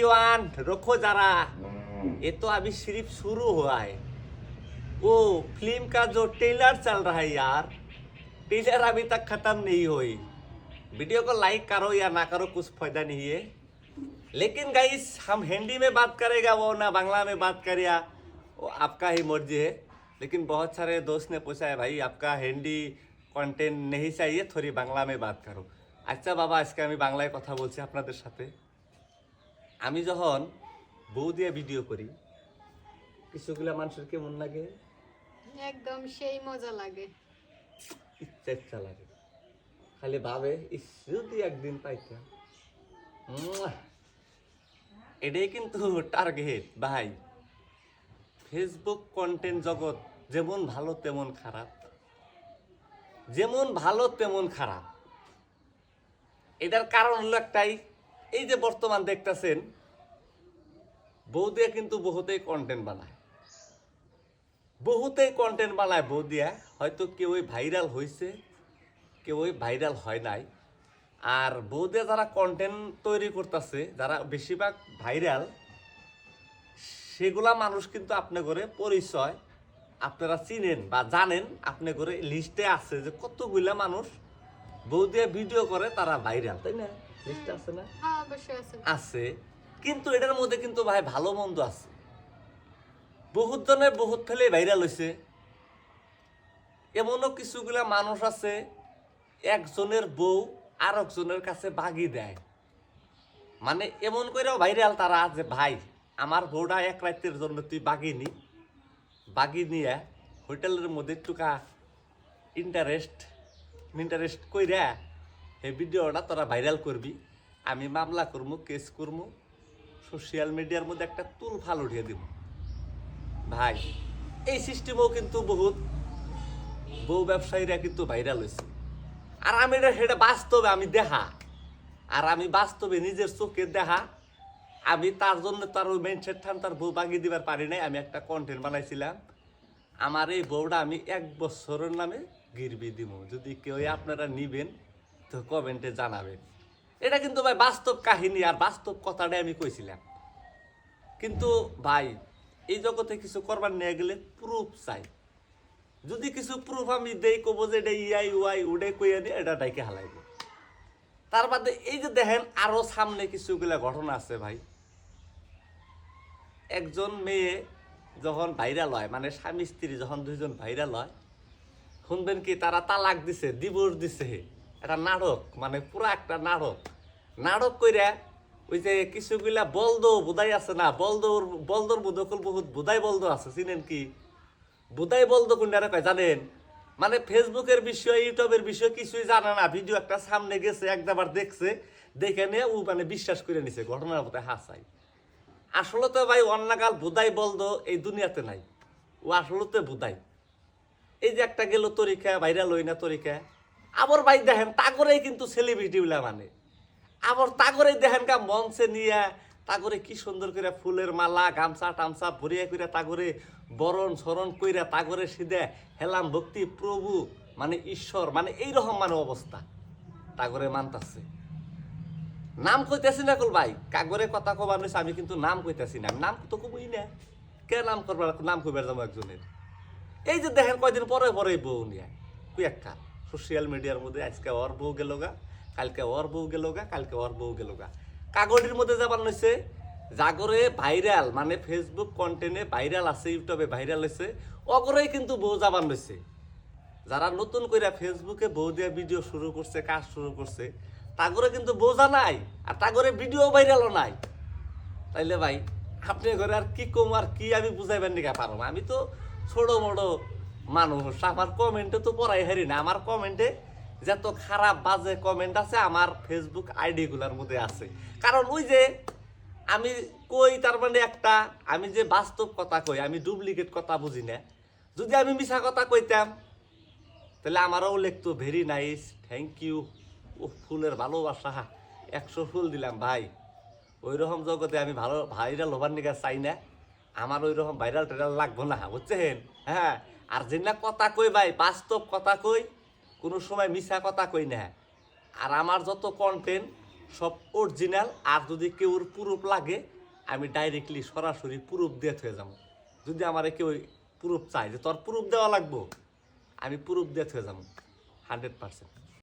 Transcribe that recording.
Everyone रखो जरा, ये तो अभी सिर्फ शुरू हुआ है। वो फिल्म का जो ट्रेलर चल रहा है यार, ट्रेलर अभी तक खत्म नहीं हुई। वीडियो को लाइक करो या ना करो कुछ फायदा नहीं है, लेकिन गाइस हम हिंदी में बात करेगा वो ना बांग्ला में बात करेगा वो आपका ही मर्जी है। लेकिन बहुत सारे दोस्त ने पूछा है भाई आपका हिंदी कंटेंट नहीं चाहिए, थोड़ी बांग्ला में बात करो। अच्छा बाबा আজকে আমি বাংলায় কথা বলছি আপনাদের সাথে। আমি যখন বউ দিয়ে ভিডিও করি কিছুগুলা মানুষের কেমন লাগে? একদম সেই মজা লাগে, ইচ্ছা লাগে, খালি ভাবে ইস যদি একদিন পাইতাম। এটাই কিন্তু টার্গেট ভাই। ফেসবুক কন্টেন্ট জগৎ যেমন ভালো তেমন খারাপ, যেমন ভালো তেমন খারাপ। এটার কারণ হলো একটাই, এই যে বর্তমান দেখতেছেন বউ দিয়ে কিন্তু বহুতেই কন্টেন্ট বানায়, বহুতেই কন্টেন্ট বানায় বউ দিয়া। হয়তো কেউ ভাইরাল হয়েছে, কেউ ভাইরাল হয় নাই। আর বউ দিয়ে যারা কন্টেন্ট তৈরি করতেছে, যারা বেশিরভাগ ভাইরাল, সেগুলা মানুষ কিন্তু আপনি করে পরিচয় আপনারা চিনেন বা জানেন। আপনি করে লিস্টে আছে যে কতগুলা মানুষ বউ দিয়ে ভিডিও করে তারা ভাইরাল, তাই না? লিস্টে আছে না? হ্যাঁ অবশ্যই আছে। আছে, কিন্তু এটার মধ্যে কিন্তু ভাই ভালো মন্দ আছে। বহুত জনের বহুত ফেলে ভাইরাল হয়েছে। এমনও কিছুগুলা মানুষ আছে একজনের বউ আর একজনের কাছে বাগি দেয়, মানে এমন করেও ভাইরাল তারা যে ভাই আমার বউটা এক রাতের জন্য তুই বাগি নিয়ে হোটেলের মধ্যে টুকা ইন্টারেস্ট কইরা এই ভিডিওটা তোরা ভাইরাল করবি, আমি মামলা করবো, কেস করবো, সোশ্যাল মিডিয়ার মধ্যে একটা তুল ফাল উঠিয়ে দিব। ভাই এই সিস্টেমও কিন্তু বহুত বউ ব্যবসায়ীরা কিন্তু ভাইরাল হয়েছে। আর আমি এটা বাস্তবে আমি দেখা, আর আমি বাস্তবে নিজের চোখে দেখা। আমি তার জন্য তার ওই মেনসেট ঠান তার বউ বাগিয়ে দিবার পারি নাই। আমি একটা কন্টেন্ট বানাইছিলাম, আমার এই বউটা আমি 1 বছরের নামে গিরবি দিব, যদি কেউ আপনারা নিবেন তো কমেন্টে জানাবেন। এটা কিন্তু ভাই বাস্তব কাহিনী আর বাস্তব কথাটাই আমি কইছিলাম। কিন্তু ভাই এই জগতে কিছু করবার নিয়ে গেলে প্রুফ চাই। যদি কিছু প্রুফ আমি দেই কব যে এটা ইয়াই ওয়াই উডে কইয়া দিয়ে এটা ডাইকে হালাইব। তার বাদে এই যে দেখেন আরো সামনে কিছুগুলা ঘটনা আছে ভাই। একজন মেয়ে যখন ভাইরাল হয়, মানে স্বামী স্ত্রী যখন দুইজন ভাইরাল হয়, শুনবেন কি তারা তালাক দিছে, ডিভোর্স দিছে। এটা নাটক, মানে পুরা একটা নাটক কইরা ওই যে কিছুগুলা বলদ বুদাই আছে না, বলদর বুদকল বহুত বুদাই বলদ আছে, চিনেন কি? বুদাই বলদ কোনটা কয় জানেন? মানে ফেসবুকের বিষয় ইউটিউবের বিষয় কিছুই জানে না, ভিডিও একটা সামনে গেছে একবার দেখছে, দেখে নিয়ে ও মানে বিশ্বাস করে নিছে, ঘটনার মধ্যে হাসাই। আসলে তো ভাই অন্যকাল বুদাই বলদ এই দুনিয়াতে নাই, ও আসলে তো বুদাই। এই যে একটা গেল তরিকা ভাইরাল হই না তরিকা, আবার ভাই দেখেন তাগরেই কিন্তু সেলিব্রিটি গুলা, মানে আবার তাগরেই দেখেন কা মঞ্চে নিয়ে তাগরে কি সুন্দর করে ফুলের মালা গামছা টামছা ভরিয়া করে তাগরে বরণ সরণ কইরা তাগরে সিধে হেলাম ভক্তি প্রভু মানে ঈশ্বর, মানে এইরকম মানে অবস্থা তাগরে মানতাছে। নাম কইতেছি না কল ভাই, কাগরে কথা কবার নইছে, আমি কিন্তু নাম কইতেছি না, আমি নাম তো কবই না, কে নাম করবার নাম কইবার যাবো একজনের। এই যে দেখেন কয়দিন পরে বউ নিয়ে কুই একটা সোশ্যাল মিডিয়ার মধ্যে আজকে ওর বউ গেল গা, কালকে ওর বউ গেল গা, কালকে ওর বউ গেল গা। কাগজের মধ্যে যাবার নইছে জাগরে ভাইরাল, মানে ফেসবুক কন্টেন্টে ভাইরাল আছে, ইউটিউবে ভাইরাল হয়েছে, অগরেই কিন্তু বউ যাবার নইছে। যারা নতুন করে ফেসবুকে বউ দিয়ে ভিডিও শুরু করছে, কাজ শুরু করছে, তাগরে কিন্তু বোঝা নাই আর তাগরে ভিডিও ভাইরালও নাই। তাইলে ভাই আপনি ঘরে আর কি কম আর কি আমি বুঝাইবেন নিকা পারো? আমি তো ছোট মোটো মানুষ, আমার কমেন্টে তো পড়াই হারি না। আমার কমেন্টে যত খারাপ বাজে কমেন্ট আছে আমার ফেসবুক আইডি গুলার মধ্যে আছে। কারণ ওই যে আমি কই তার মানে একটা, আমি যে বাস্তব কথা কই, আমি ডুপ্লিকেট কথা বুঝি না। যদি আমি মিছা কথা কইতাম তাহলে আমারও লিখতো ভেরি নাইস, থ্যাংক ইউ, ও ফুলের ভালোবাসা 100 ফুল দিলাম ভাই। ওই রকম জগতে আমি ভালো ভাইরাল হবার নিকা চাই না, আমার ওই রকম ভাইরাল টাইরাল লাগবো না, বুঝছেন? হ্যাঁ, আর যেটা কথা কই ভাই বাস্তব কথা কই, কোনো সময় মিছা কথা কই না। আর আমার যত কন্টেন্ট সব অরিজিনাল। আর যদি কেউর প্রুফ লাগে আমি ডাইরেক্টলি সরাসরি প্রুফ দিয়ে থয়ে যাবো। যদি আমার কেউ প্রুফ চাই যে তোর প্রুফ দেওয়া লাগবো, আমি প্রুফ দিয়ে থয়ে যাবো 100%।